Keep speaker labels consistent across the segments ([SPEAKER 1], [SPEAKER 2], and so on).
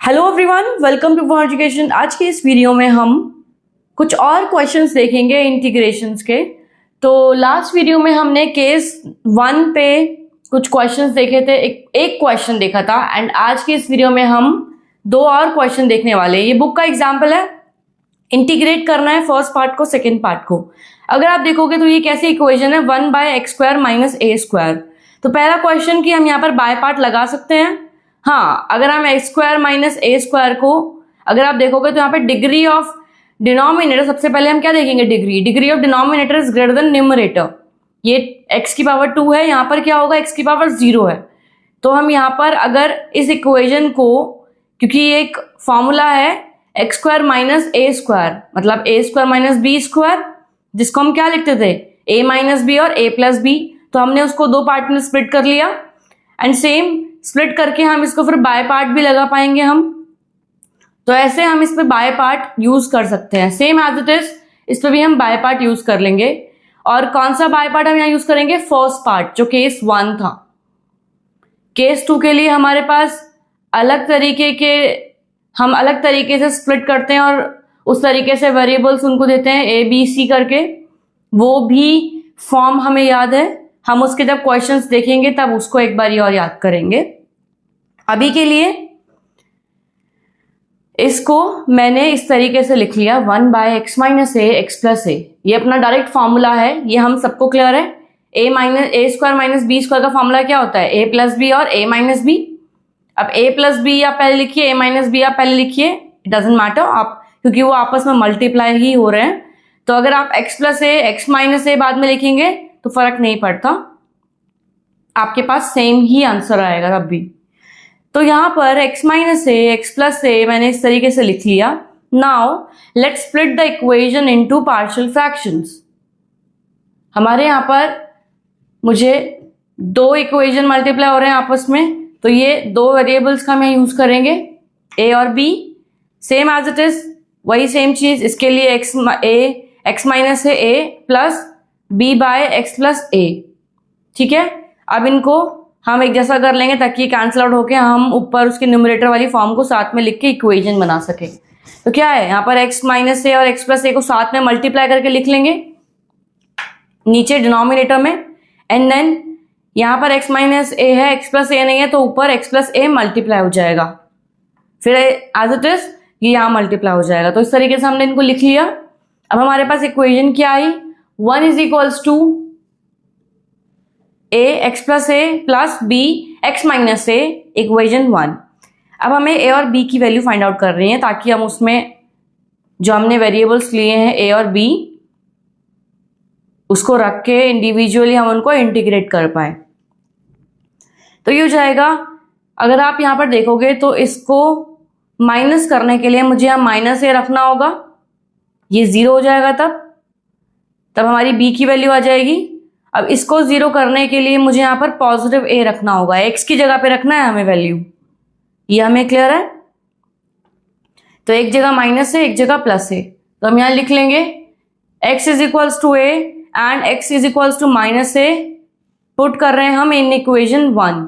[SPEAKER 1] Hello everyone, welcome to for education. आज की इस वीडियो में हम कुछ और क्वेश्चंस देखेंगे इंटीग्रेशंस के। तो लास्ट वीडियो में हमने केस 1 पे कुछ क्वेश्चंस देखे थे, एक क्वेश्चन देखा था एंड आज की इस वीडियो में हम 2 और क्वेश्चन देखने वाले हैं। ये बुक का एग्जाम्पल है, इंटीग्रेट करना है फर्स्ट पार्ट को सेकेंड पार्ट को। अगर आप देखोगे तो ये कैसी इक्वेशन है, 1/x² - a²। तो पहला क्वेश्चन कि हम यहाँ पर बाय पार्ट लगा सकते हैं। हाँ, अगर हम x² - a² को अगर आप देखोगे तो यहाँ पे डिग्री ऑफ डिनोमिनेटर, सबसे पहले हम क्या देखेंगे, degree of denominator is greater than numerator. ये x⁻2 है, यहाँ पर क्या होगा, x⁻0 है। तो हम यहाँ पर अगर इस इक्वेशन को, क्योंकि ये एक फॉर्मूला है x² - a², मतलब a² - b², जिसको हम क्या लिखते थे, a - b और a + b। तो हमने उसको 2 पार्ट में स्प्लिट कर लिया एंड सेम स्प्लिट करके हम इसको फिर बाय पार्ट भी लगा पाएंगे हम। तो ऐसे हम इस पे बाय पार्ट यूज कर सकते हैं, सेम एज इट इज इस पे भी हम बाय पार्ट यूज कर लेंगे। और कौन सा बाय पार्ट हम यहाँ यूज करेंगे, फर्स्ट पार्ट जो केस 1 था। केस 2 के लिए हमारे पास अलग तरीके से स्प्लिट करते हैं और उस तरीके से वेरिएबल्स उनको देते हैं a b c करके। वो भी फॉर्म हमें याद है, हम उसके जब क्वेश्चंस देखेंगे तब उसको एक बार और याद करेंगे। अभी के लिए इसको मैंने इस तरीके से लिख लिया, 1/x - a x + a। ये अपना डायरेक्ट फॉर्मूला है, ये हम सबको क्लियर है। a² - b² का फॉर्मूला क्या होता है, a + b और a - b। अब a + b आप पहले लिखिए, a - b आप पहले लिखिए, इट डजंट मैटर आप, क्योंकि वो आपस में मल्टीप्लाई ही हो रहे हैं। तो अगर आप x + a x - a बाद में लिखेंगे तो फर्क नहीं पड़ता, आपके पास सेम ही आंसर आएगा तब भी। तो यहां पर x - a x + a मैंने इस तरीके से लिख लिया। Now let's split the equation into partial fractions. हमारे यहां पर मुझे 2 इक्वेशन मल्टीप्लाई हो रहे हैं आपस में, तो ये 2 वेरिएबल्स का हम यूज करेंगे, a और b। Same as it is वही सेम चीज, इसके लिए x - a plus b/x + a। ठीक है, अब इनको हम एक जैसा कर लेंगे ताकि कैंसिल आउट होके हम ऊपर उसके न्यूमरेटर वाली फॉर्म को साथ में लिख के इक्वेशन बना सके। तो क्या है, यहाँ पर x - a और x + a को साथ में मल्टीप्लाई करके लिख लेंगे नीचे डिनोमिनेटर में, एंड देन यहाँ पर x - a है, x + a नहीं है, तो ऊपर x + a मल्टीप्लाई हो जाएगा, फिर एज इट इज ये यहाँ मल्टीप्लाई हो जाएगा। तो इस तरीके से हमने इनको लिख लिया। अब हमारे पास इक्वेशन क्या आई, 1 = ax + a plus b x - a, equation 1। अब हमें a और b की वैल्यू फाइंड आउट कर रही है ताकि हम उसमें जो हमने वेरिएबल्स लिए हैं a और b, उसको रख के इंडिविजुअली हम उनको इंटीग्रेट कर पाए। तो ये हो जाएगा, अगर आप यहां पर देखोगे तो इसको माइनस करने के लिए मुझे यहाँ -a रखना होगा, ये 0 हो जाएगा, तब हमारी b की वैल्यू आ जाएगी। अब इसको 0 करने के लिए मुझे यहाँ पर पॉजिटिव a रखना होगा, x की जगह पे रखना है हमें वैल्यू, ये हमें क्लियर है। तो एक जगह -a एक जगह +a, तो हम यहाँ लिख लेंगे x = a and x = -a put कर रहे हैं हम इन इक्वेशन 1।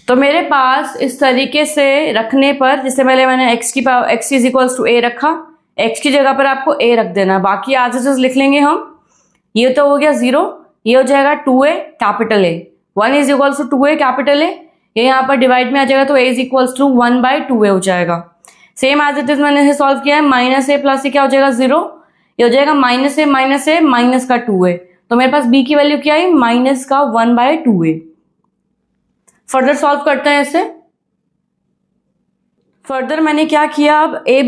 [SPEAKER 1] तो मेरे पास इस तरीके से रखने पर, जिससे पहले मैंने x = a रखा, x की जगह पर आपको a रख देना, बाकी आज से लिख लेंगे हम। ये तो हो गया 0, ये हो जाएगा 2a capital A, 1 = 2a capital A, ये यहाँ पर डिवाइड में आ जाएगा तो a = 1/2a हो जाएगा। सेम एज इट इज मैंने इसे सॉल्व किया है, -a प्लस क्या हो जाएगा 0, ये हो जाएगा -a माइनस का 2a। तो मेरे पास b की वैल्यू क्या आई, -1/2a। फर्दर सॉल्व करते हैं इसे। फर्दर मैंने क्या किया, अब a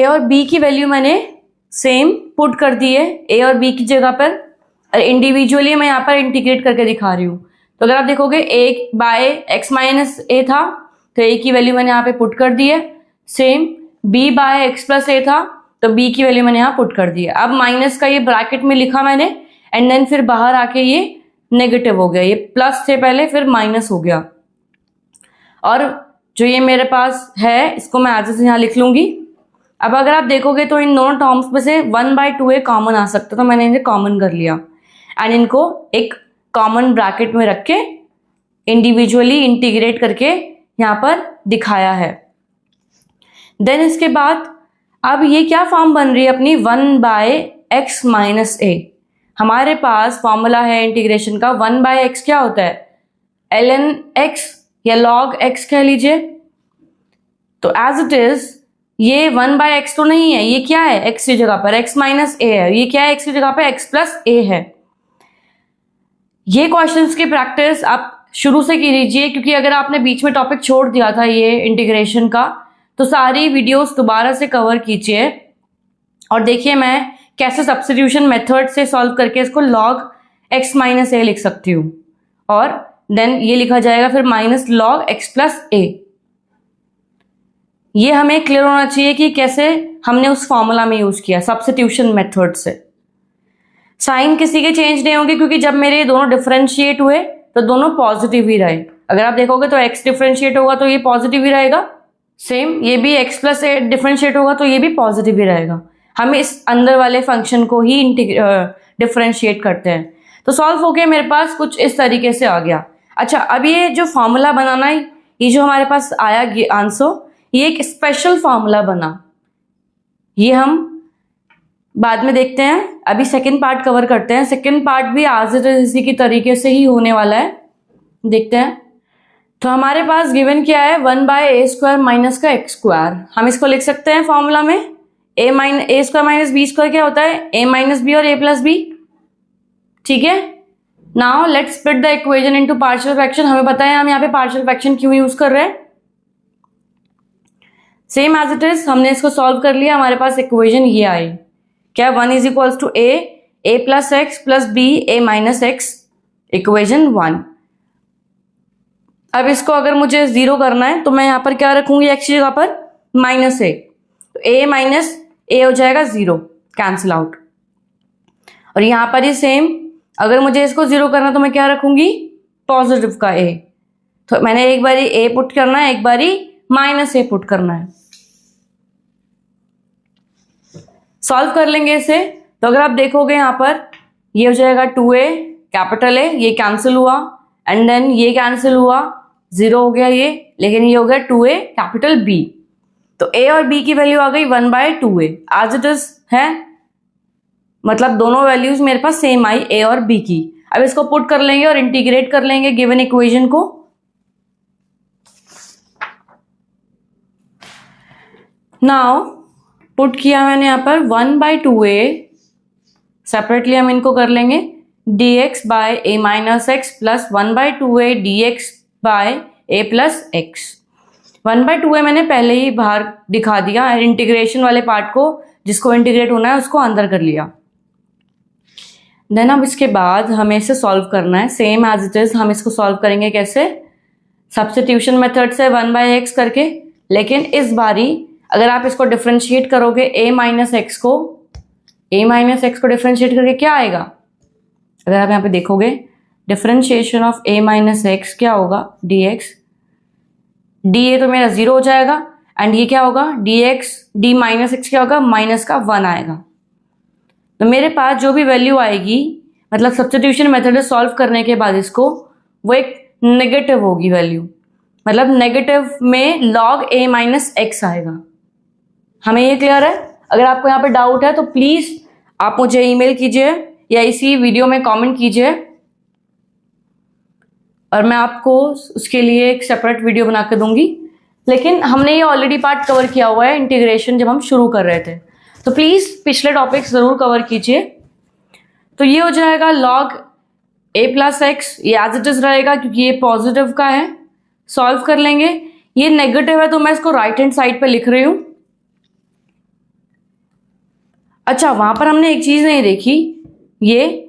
[SPEAKER 1] और b की वैल्यू मैंने सेम पुट कर दी है a और b की जगह पर। इंडिविजुअली मैं यहाँ पर इंटीग्रेट करके दिखा रही हूँ। तो अगर आप देखोगे a/x - a था, तो a की वैल्यू मैंने यहाँ पे पुट कर दी है। सेम b/x + a था, तो b की वैल्यू मैंने यहाँ पुट कर दी है। अब माइनस का ये ब्रैकेट में लिखा मैंने, एंड देन फिर बाहर आके ये नेगेटिव हो गया, ये प्लस थे पहले फिर माइनस हो गया। और जो ये मेरे पास है इसको मैं एज इट इज यहाँ लिख लूंगी। अब अगर आप देखोगे तो इन दोनों टर्म्स में से 1/2a कॉमन आ सकता, तो मैंने इन्हें कॉमन कर लिया एंड इनको एक कॉमन ब्रैकेट में रख के इंडिविजुअली इंटीग्रेट करके यहाँ पर दिखाया है। देन इसके बाद अब ये क्या फॉर्म बन रही है अपनी 1/x माइनस ए। हमारे पास फॉर्मूला है इंटीग्रेशन का 1/x क्या होता है, ln x या log x कह लीजिए। तो एज इट इज ये 1/x तो नहीं है, ये क्या है x की जगह पर x माइनस ए है। ये क्या है x की जगह पर x प्लस ए है। ये क्वेश्चंस की प्रैक्टिस आप शुरू से कीजिए, क्योंकि अगर आपने बीच में टॉपिक छोड़ दिया था ये इंटीग्रेशन का, तो सारी वीडियोस दोबारा से कवर कीजिए और देखिए मैं कैसे सब्स्टिट्यूशन मेथड से सॉल्व करके इसको log x माइनस ए लिख सकती हूँ। और देन ये लिखा जाएगा फिर माइनस log x प्लस ए। ये हमें क्लियर होना चाहिए कि कैसे हमने उस फॉर्मूला में यूज किया सब्स्टिट्यूशन मेथड से। साइन किसी के चेंज नहीं होंगे, क्योंकि जब मेरे दोनों डिफरेंशिएट हुए तो दोनों पॉजिटिव ही रहे। अगर आप देखोगे तो x डिफरेंशिएट होगा तो ये पॉजिटिव ही रहेगा, सेम ये भी x प्लस ए डिफरेंशिएट होगा तो ये भी पॉजिटिव ही रहेगा। हम इस अंदर वाले फंक्शन को ही डिफरेंशिएट करते हैं। तो सॉल्व हो गया, मेरे पास कुछ इस तरीके से आ गया। अच्छा, अब ये जो फॉर्मूला बनाना है, ये जो हमारे पास आया आंसर, ये एक स्पेशल फॉर्मूला बना। ये हम बाद में देखते हैं, अभी सेकंड पार्ट कवर करते हैं। सेकंड पार्ट भी आज इसी की तरीके से ही होने वाला है, देखते हैं। तो हमारे पास गिवन क्या है, 1/a² माइनस का x²। हम इसको लिख सकते हैं फॉर्मूला में a² माइनस b² क्या होता है, a माइनस बी और a प्लस बी। ठीक है, now let's split the equation into partial fraction. हमें पता है हम यहाँ पे पार्शियल फ्रैक्शन क्यों यूज कर रहे हैं। सेम एज इट इज हमने इसको सॉल्व कर लिया, हमारे पास इक्वेशन ये आई क्या, 1 is equals to a plus x plus b a minus x, equation 1। अब इसको अगर मुझे 0 करना है तो मैं यहाँ पर क्या रखूंगी, x की जगह पर माइनस ए, तो a माइनस ए हो जाएगा 0, कैंसिल आउट। और यहाँ पर ही सेम, अगर मुझे इसको 0 करना तो मैं क्या रखूंगी, पॉजिटिव का a। तो मैंने एक बारी a पुट करना है, एक बारी माइनस ए पुट करना है। सॉल्व कर लेंगे इसे। तो अगर आप देखोगे यहाँ पर ये हो जाएगा 2a कैपिटल A, ये कैंसिल हुआ, एंड देन ये कैंसिल हुआ, 0 हो गया ये, लेकिन ये हो गया 2a कैपिटल B। तो a और b की वैल्यू आ गई 1/2a, एज इट इज है, मतलब दोनों वैल्यूज मेरे पास सेम आई a और b की। अब इसको पुट कर लेंगे और इंटीग्रेट कर लेंगे गिवन इक्वेशन को। नाउ पुट किया मैंने यहाँ पर 1/2a, सेपरेटली हम इनको कर लेंगे dx by a minus x plus 1/2a dx by a plus x. 1/2a मैंने पहले ही बाहर दिखा दिया, इंटीग्रेशन वाले पार्ट को, जिसको इंटीग्रेट होना है उसको अंदर कर लिया। देन अब इसके बाद हमें इसे सॉल्व करना है, सेम एज इट इज। हम इसको सॉल्व करेंगे कैसे, सब्स्टिट्यूशन मेथड से 1/x करके। लेकिन इस बारी अगर आप इसको डिफरेंशिएट करोगे a माइनस एक्स को डिफरेंशिएट करके क्या आएगा, अगर आप यहाँ पे देखोगे differentiation of a minus x क्या होगा, dx, dA तो मेरा 0 हो जाएगा, एंड ये क्या होगा d माइनस एक्स क्या होगा, माइनस का 1 आएगा। तो मेरे पास जो भी वैल्यू आएगी, मतलब सब्स्टिट्यूशन मेथड सॉल्व करने के बाद इसको, वो एक नेगेटिव होगी वैल्यू, मतलब नेगेटिव में log a माइनस एक्स आएगा। हमें ये क्लियर है। अगर आपको यहाँ पे डाउट है तो प्लीज आप मुझे ईमेल कीजिए या इसी वीडियो में कमेंट कीजिए, और मैं आपको उसके लिए एक सेपरेट वीडियो बना के दूंगी। लेकिन हमने ये ऑलरेडी पार्ट कवर किया हुआ है इंटीग्रेशन जब हम शुरू कर रहे थे, तो प्लीज पिछले टॉपिक्स जरूर कवर कीजिए। तो ये हो जाएगा log a प्लस एक्स, ये एज इट इज रहेगा क्योंकि ये पॉजिटिव का है। सॉल्व कर लेंगे, ये नेगेटिव है तो मैं इसको राइट हैंड साइड पे लिख रही हूं। अच्छा, वहां पर हमने एक चीज नहीं देखी, ये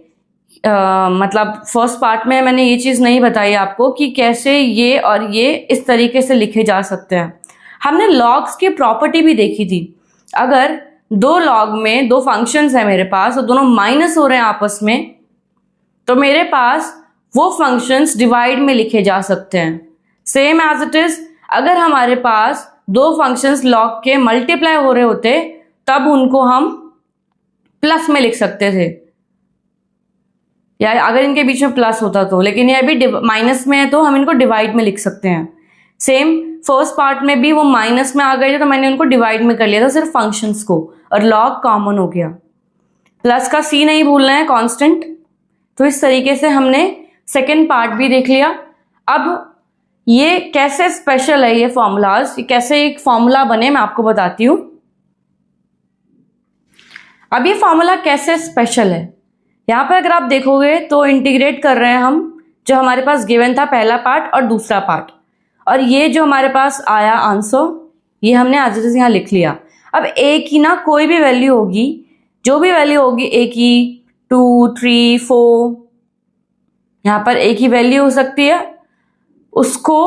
[SPEAKER 1] मतलब फर्स्ट पार्ट में मैंने ये चीज नहीं बताई आपको कि कैसे ये और ये इस तरीके से लिखे जा सकते हैं। हमने लॉग्स की प्रॉपर्टी भी देखी थी। अगर दो लॉग में दो फंक्शंस है मेरे पास और दोनों माइनस हो रहे हैं आपस में, तो मेरे पास वो फंक्शंस डिवाइड में लिखे जा सकते हैं। सेम एज इट इज, अगर हमारे पास दो फंक्शंस लॉग के मल्टीप्लाई हो रहे होते तब उनको हम प्लस में लिख सकते थे। या अगर इनके बीच में प्लस होता तो, लेकिन ये अभी माइनस में है तो हम इनको डिवाइड में लिख सकते हैं। सेम फर्स्ट पार्ट में भी वो माइनस में आ गए थे तो मैंने उनको डिवाइड में कर लिया था सिर्फ फंक्शंस को, और लॉग कॉमन हो गया। प्लस का सी नहीं भूलना है, कांस्टेंट। तो इस तरीके से हमने सेकेंड पार्ट भी देख लिया। अब ये कैसे स्पेशल है, ये फॉर्मूलाज कैसे एक फॉर्मूला बने मैं आपको बताती हूं। अब ये फॉर्मूला कैसे स्पेशल है, यहां पर अगर आप देखोगे तो इंटीग्रेट कर रहे हैं हम जो हमारे पास गिवन था पहला पार्ट और दूसरा पार्ट, और ये जो हमारे पास आया आंसर ये हमने आज से यहां लिख लिया। अब ए की ना कोई भी वैल्यू होगी, जो भी वैल्यू होगी ए की 2 3 4, यहां पर ए की वैल्यू हो सकती है, उसको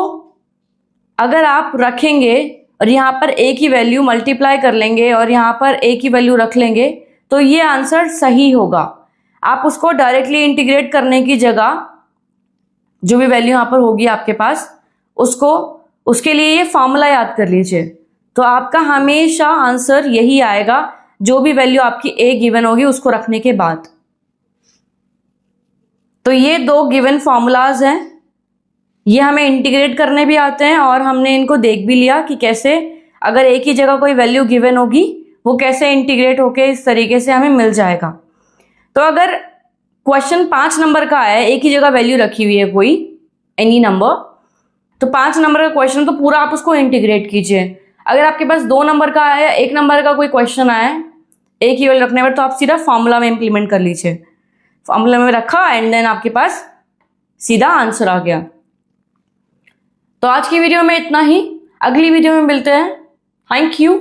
[SPEAKER 1] अगर आप रखेंगे और यहाँ पर ए की वैल्यू मल्टीप्लाई कर लेंगे और यहाँ पर ए की वैल्यू रख लेंगे तो ये आंसर सही होगा। आप उसको डायरेक्टली इंटीग्रेट करने की जगह जो भी वैल्यू यहाँ पर होगी आपके पास, उसको उसके लिए ये फॉर्मूला याद कर लीजिए, तो आपका हमेशा आंसर यही आएगा जो भी वैल्यू आपकी ए गिवन होगी उसको रखने के बाद। तो ये दो गिवन फॉर्मूलाज हैं, ये हमें इंटीग्रेट करने भी आते हैं और हमने इनको देख भी लिया कि कैसे अगर एक ही जगह कोई वैल्यू गिवन होगी वो कैसे इंटीग्रेट होके इस तरीके से हमें मिल जाएगा। तो अगर क्वेश्चन 5 नंबर का है, एक ही जगह वैल्यू रखी हुई है कोई एनी नंबर, तो 5 नंबर का क्वेश्चन तो पूरा आप उसको इंटीग्रेट कीजिए। अगर आपके पास 2 नंबर का आया, 1 नंबर का कोई क्वेश्चन आया एक ही वैल्यू रखने पर, तो आप सीधा फॉर्मूला में इंप्लीमेंट कर लीजिए। फॉर्मूला में रखा एंड देन आपके पास सीधा आंसर आ गया। तो आज की वीडियो में इतना ही, अगली वीडियो में मिलते हैं। Thank you.